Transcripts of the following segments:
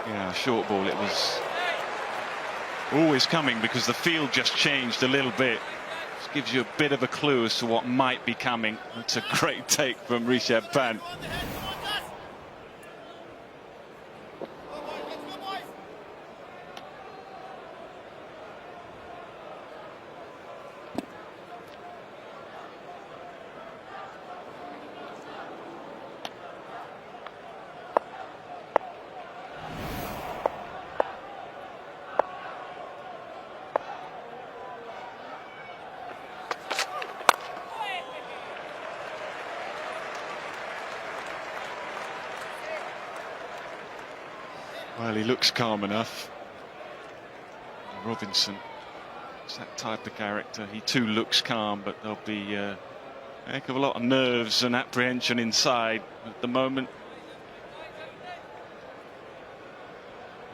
Yeah, short ball. It was always coming because the field just changed a little bit. Just gives you a bit of a clue as to what might be coming. It's a great take from Rishabh Pant. Well, he looks calm enough. Robinson is that type of character. He too looks calm, but there'll be a heck of a lot of nerves and apprehension inside at the moment.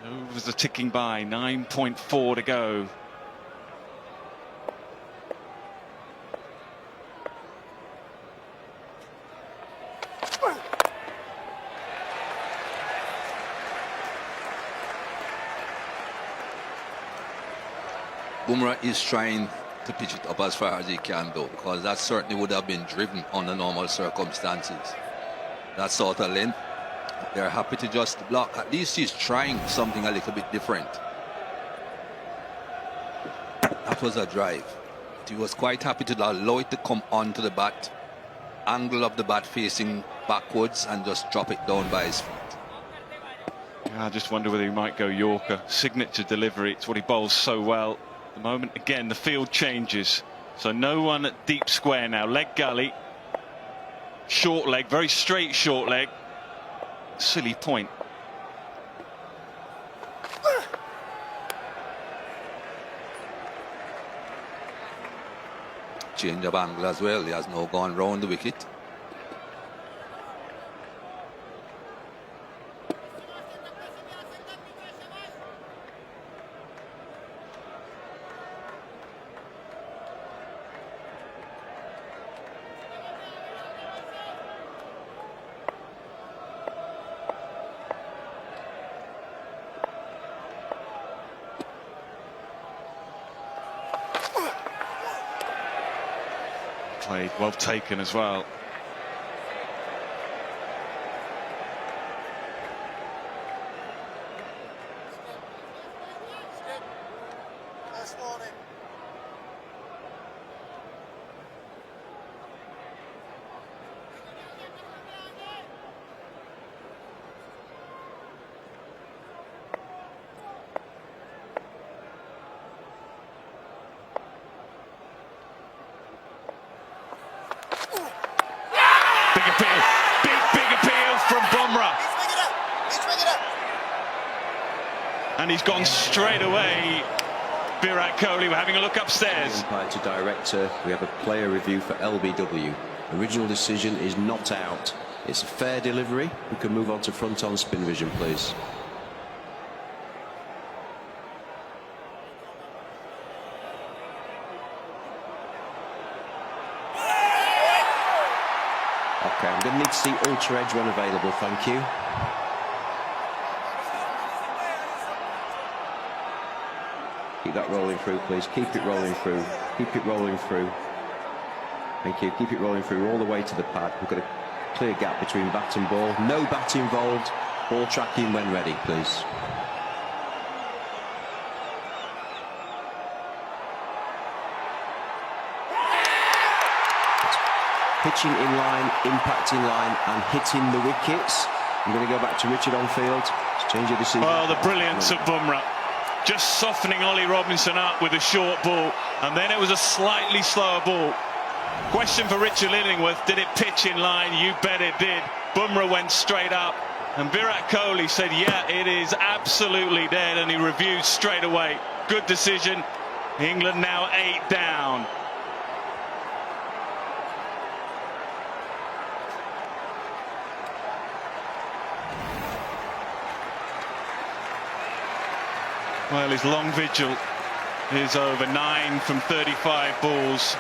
Overs are ticking by, 9.4 to go. Bumrah is trying to pitch it up as far as he can, though, because that certainly would have been driven under normal circumstances. That sort of length, they're happy to just block. At least he's trying something a little bit different. That was a drive. He was quite happy to allow it to come onto the bat, angle of the bat facing backwards, and just drop it down by his feet. Yeah, I just wonder whether he might go Yorker. Signature delivery, it's what he bowls so well. The moment again the field changes, so no one at deep square now. Leg gully, short leg, very straight short leg. Silly point. Change of angle as well. He has now gone round the wicket. Played, well taken as well. Big appeal, big appeal from Bumrah. And he's gone straight away. Virat Kohli, we're having a look upstairs. Umpire to director, we have a player review for LBW. Original decision is not out. It's a fair delivery. We can move on to front on spin vision, please. Okay, I'm going to need to see ultra edge when available, thank you. Keep that rolling through, please. Keep it rolling through. Keep it rolling through. Thank you. Keep it rolling through all the way to the pad. We've got a clear gap between bat and ball. No bat involved. Ball tracking when ready, please. Pitching in line, impacting line, and hitting the wickets. I'm going to go back to Richard on field. Let's change your decision. Well, the brilliance of Bumrah. Just softening Ollie Robinson up with a short ball, and then it was a slightly slower ball. Question for Richard Illingworth, did it pitch in line? You bet it did. Bumrah went straight up, and Virat Kohli said, yeah, it is absolutely dead, and he reviewed straight away. Good decision. England now 8 down. Well, his long vigil is over. 9 from 35 balls.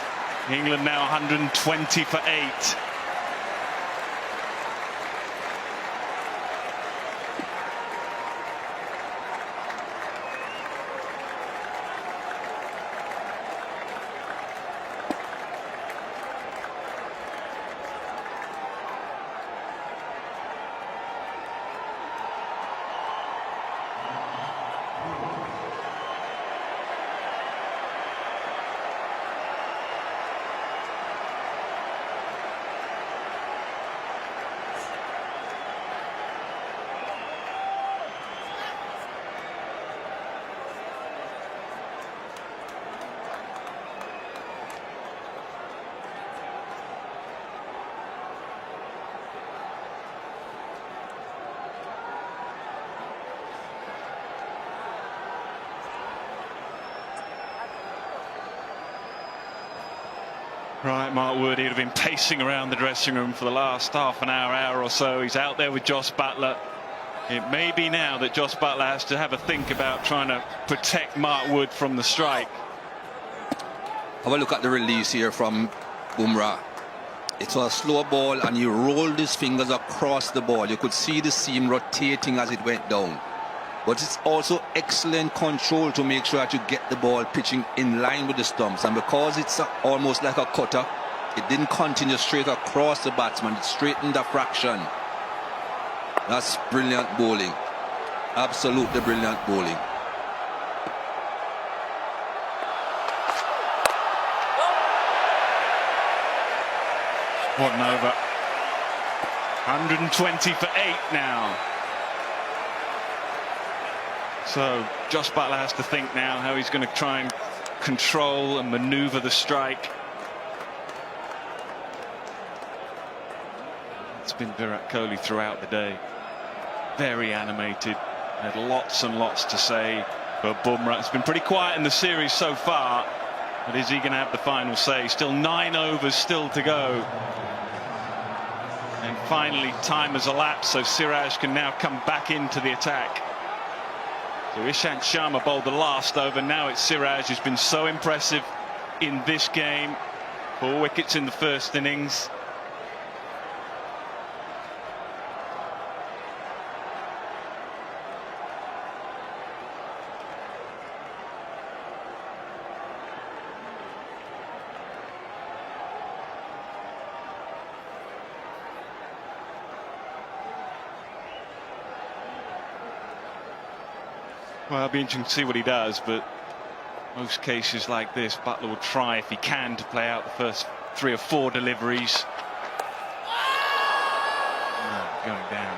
England now 120 for 8. Right, Mark Wood, he'd have been pacing around the dressing room for the last half an hour, hour or so. He's out there with Jos Buttler. It may be now that Jos Buttler has to have a think about trying to protect Mark Wood from the strike. Have a look at the release here from Bumrah. It's a slow ball and he rolled his fingers across the ball. You could see the seam rotating as it went down. But it's also excellent control to make sure that you get the ball pitching in line with the stumps. And because it's almost like a cutter, it didn't continue straight across the batsman. It straightened a fraction. That's brilliant bowling. Absolutely brilliant bowling. What an over. 120 for 8 now. So Jos Buttler has to think now how he's going to try and control and manoeuvre the strike. It's been Virat Kohli throughout the day. Very animated. Had lots and lots to say for Bumrah. It's been pretty quiet in the series so far. But is he going to have the final say? Still 9 overs still to go. And finally time has elapsed, so Siraj can now come back into the attack. So Ishant Sharma bowled the last over. Now it's Siraj who's been so impressive in this game. 4 wickets in the first innings. Well, it'll be interesting to see what he does, but most cases like this, Buttler will try, if he can, to play out the first 3 or 4 deliveries. Going down.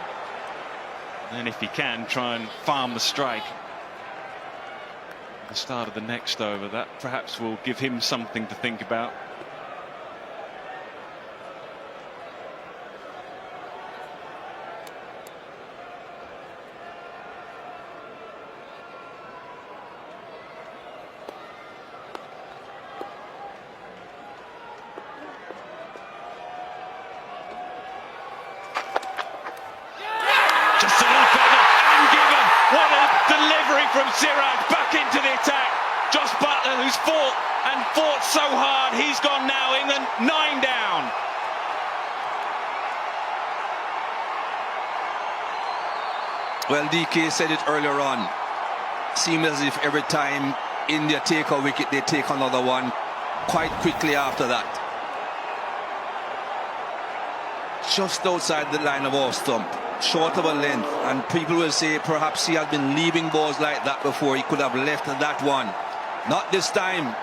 And then if he can, try and farm the strike at the start of the next over. That perhaps will give him something to think about. Just a little feather and given. What a delivery from Siraj back into the attack. Jos Buttler, who's fought so hard, he's gone now. England 9 down. Well, DK said it earlier on. Seems as if every time India take a wicket, they take another one quite quickly after that. Just outside the line of off stump. Short of a length, and people will say perhaps he has been leaving balls like that before. He could have left that one. Not this time.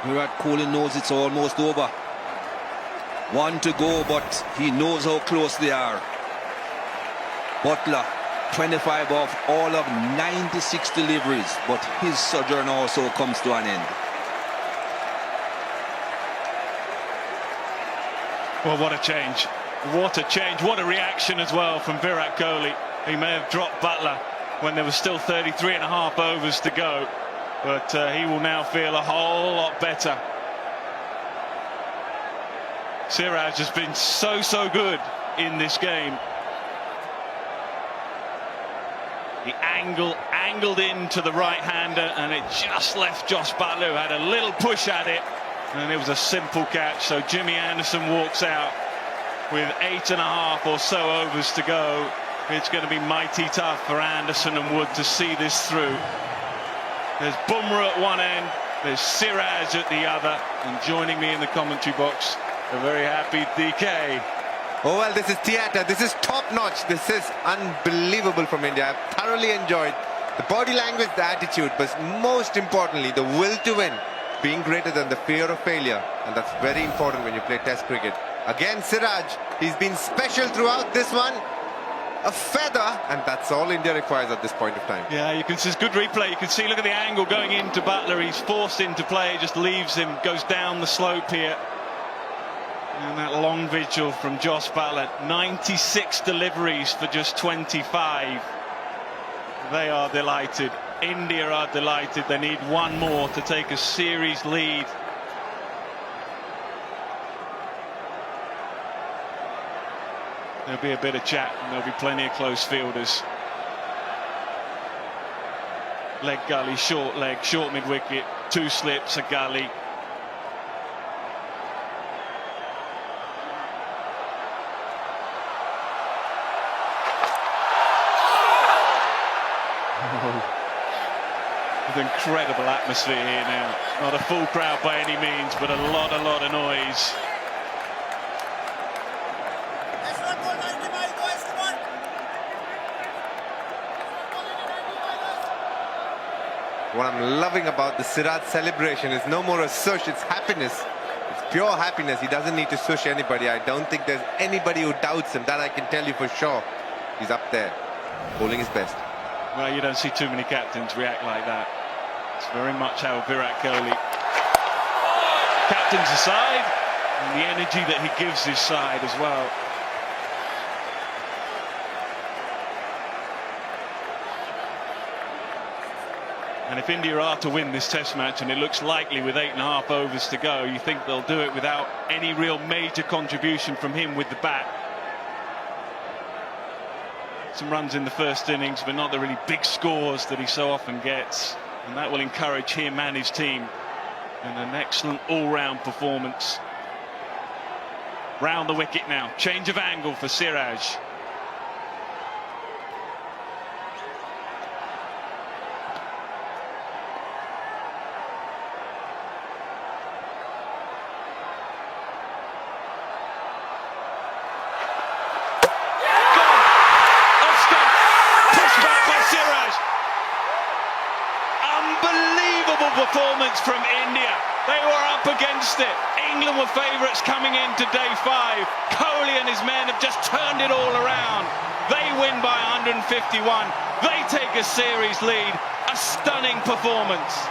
Virat Kohli knows it's almost over. 1 to go, but he knows how close they are. Buttler 25 off all of 96 deliveries, but his sojourn also comes to an end. Well, what a change. What a change. What a reaction as well from Virat Kohli. He may have dropped Buttler when there was still 33.5 overs to go, but he will now feel a whole lot better. Siraj has been so good in this game. The angled into the right-hander, and it just left Jos Buttler, who had a little push at it, and it was a simple catch. So Jimmy Anderson walks out with 8.5 or so overs to go. It's going to be mighty tough for Anderson and Wood to see this through. There's Bumrah at one end, there's Siraj at the other, and joining me in the commentary box, a very happy DK. Oh, well, this is theatre. This is top-notch. This is unbelievable from India. I've thoroughly enjoyed the body language, the attitude, but most importantly, the will to win, being greater than the fear of failure. And that's very important when you play Test cricket. Again, Siraj, he's been special throughout this one. A feather, and that's all India requires at this point of time. Yeah, you can see, it's good replay. You can see, look at the angle going into Buttler. He's forced into play, just leaves him, goes down the slope here. And that long vigil from Jos Buttler, 96 deliveries for just 25. They are delighted. India are delighted. They need one more to take a series lead there'll be a bit of chat and there'll be plenty of close fielders. Leg gully, short leg, short mid-wicket, 2 slips, a gully. With incredible atmosphere here now. Not a full crowd by any means, but a lot of noise. What I'm loving about the Siraj celebration is no more a sush, it's happiness. It's pure happiness. He doesn't need to sush anybody. I don't think there's anybody who doubts him. That I can tell you for sure. He's up there, bowling his best. Well, you don't see too many captains react like that. It's very much how Virat Kohli captains the side, and the energy that he gives his side as well. And if India are to win this test match, and it looks likely with 8.5 overs to go, you think they'll do it without any real major contribution from him with the bat. Some runs in the first innings, but not the really big scores that he so often gets. And that will encourage him and his team in an excellent all-round performance. Round the wicket now. Change of angle for Siraj. Performance from India. They were up against it. England were favourites coming into day 5. Kohli and his men have just turned it all around. They win by 151. They take a series lead. A stunning performance.